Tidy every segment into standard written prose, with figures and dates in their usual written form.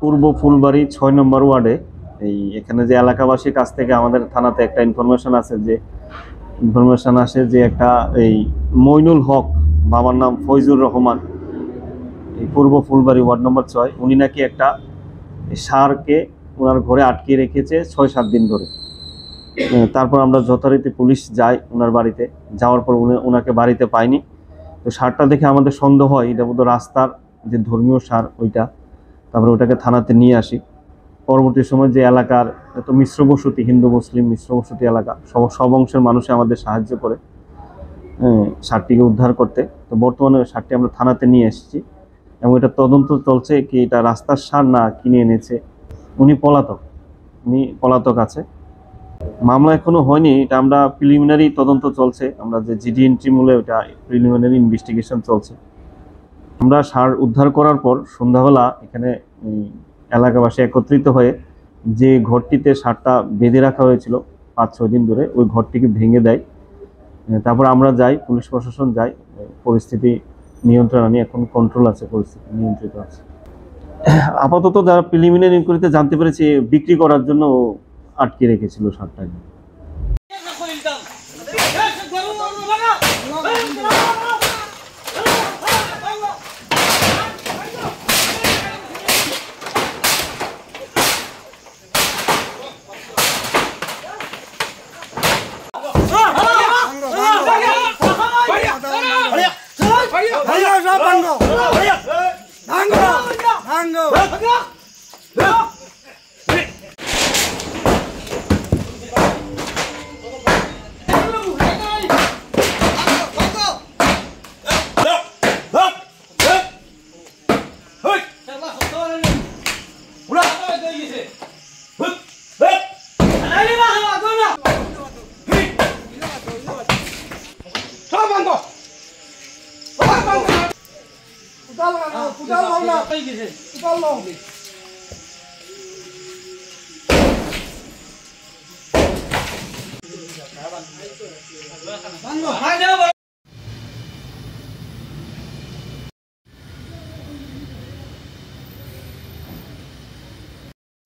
পূর্ব ফুলবাড়ি ৬ নম্বর ওয়ার্ডে এখানে যে এলাকাবাসীর কাছ থেকে আমাদের থানাতে একটা ইনফরমেশন আসে যে একটা মইনুল হক, বাবার নাম ফয়জুর রহমান, পূর্ব ফুলবাড়ি ওয়ার্ড নম্বর ৬, উনি নাকি একটা ষাঁড়কে ওনার ঘরে আটকে রেখেছে ৬-৭ দিন ধরে। তারপর আমরা যথারীতি পুলিশ যাই ওনার বাড়িতে, যাওয়ার পর ওনাকে বাড়িতে পাইনি। তো ষাঁড়টা দেখে আমাদের সন্দেহ হয় এটা বোধহয় রাস্তার যে ধর্মীয় ষাঁড় ওইটা। তারপরে ওটাকে থানাতে নিয়ে আসি। পরবর্তী সময় যে এলাকার এত মিশ্র বসতি, হিন্দু মুসলিম মিশ্র বসতি এলাকা, সব অংশের মানুষে আমাদের সাহায্য করে ষাঁড়টিকে উদ্ধার করতে। তো বর্তমানে ষাঁড়টি আমরা থানাতে নিয়ে এসেছি এবং এটা তদন্ত চলছে কি এটা রাস্তার ষাঁড় না কিনে এনেছে। উনি পলাতক আছে। মামলা এখনো হয়নি, এটা আমরা প্রিলিমিনারি তদন্ত চলছে। আমরা যে জিডি এন্ট্রি মূলে ওটা প্রিলিমিনারি ইনভেস্টিগেশন চলছে। আমরা ষাঁড় উদ্ধার করার পর সন্ধ্যাবেলা এখানে এলাকাবাসী একত্রিত হয়ে যে ঘরটিতে ষাঁড়টা বেঁধে রাখা হয়েছিল 5-6 দিন ধরে, ওই ঘরটিকে ভেঙে দেয়। তারপর আমরা যাই, পুলিশ প্রশাসন যায়, পরিস্থিতি নিয়ন্ত্রণ আনি। এখন কন্ট্রোল আছে, পরিস্থিতি নিয়ন্ত্রিত আছে। আপাতত যারা প্রিলিমিনারি ইনকোয়ারিতে জানতে পেরেছি বিক্রি করার জন্য আটকে রেখেছিল ষাঁড়টাকে।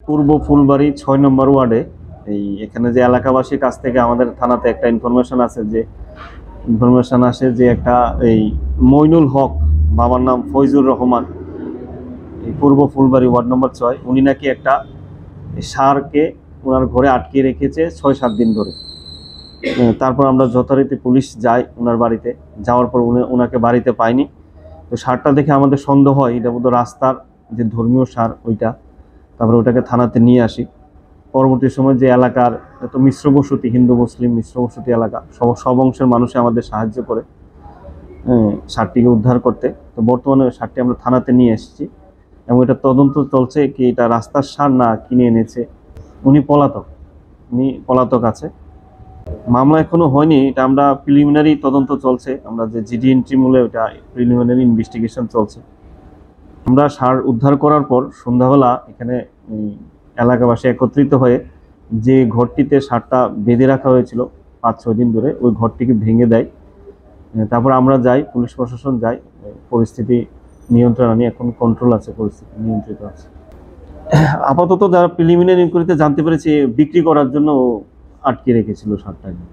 পূর্ব ফুলবাড়ি ৬ নম্বর ওয়ার্ডে এখানে যে এলাকাবাসীর কাছ থেকে আমাদের থানাতে একটা ইনফরমেশন আসে যে একটা মইনুল হক, বাবার নাম ফয়জুর রহমান, পূর্ব ফুলবাড়ি ওয়ার্ড নম্বর ৬, উনি নাকি একটা ষাঁড়কে ওনার ঘরে আটকে রেখেছে ৬-৭ দিন ধরে। তারপর আমরা যথারীতি পুলিশ যাই ওনার বাড়িতে, যাওয়ার পর ওনাকে বাড়িতে পাইনি। তো ষাঁড়টা দেখে আমাদের সন্দেহ হয় এটা বোধহয় রাস্তার যে ধর্মীয় ষাঁড় ওইটা। তারপরে ওটাকে থানাতে নিয়ে আসি। পরবর্তী সময় যে এলাকার এত মিশ্র বসতি, হিন্দু মুসলিম মিশ্র বসতি এলাকা, সব অংশের মানুষে আমাদের সাহায্য করে ষাঁড়টিকে উদ্ধার করতে। তো বর্তমানে ষাঁড়টি আমরা থানাতে নিয়ে এসেছি এবং এটা তদন্ত চলছে কি এটা রাস্তার ষাঁড় না কিনে এনেছে। উনি পলাতক আছে। মামলা এখনো হয়নি, এটা আমরা প্রিলিমিনারি তদন্ত চলছে। আমরা যে জিডি এন্ট্রি মূলে ওটা প্রিলিমিনারি ইনভেস্টিগেশন চলছে। আমরা ষাঁড় উদ্ধার করার পর সন্ধ্যাবেলা এখানে এলাকাবাসী একত্রিত হয়ে যে ঘরটিতে ষাঁড়টা বেঁধে রাখা হয়েছিল 5-6 দিন ধরে, ওই ঘরটিকে ভেঙে দেয়। তারপর আমরা যাই, পুলিশ প্রশাসন যায়, পরিস্থিতি নিয়ন্ত্রণ আনি, এখন কন্ট্রোল আছে, পরিস্থিতি নিয়ন্ত্রিত আছে। আপাতত যারা প্রিলিমিনারি ইনকোয়ারিতে জানতে পেরেছে বিক্রি করার জন্য আটকে রেখেছিল ষাঁড়টাকে।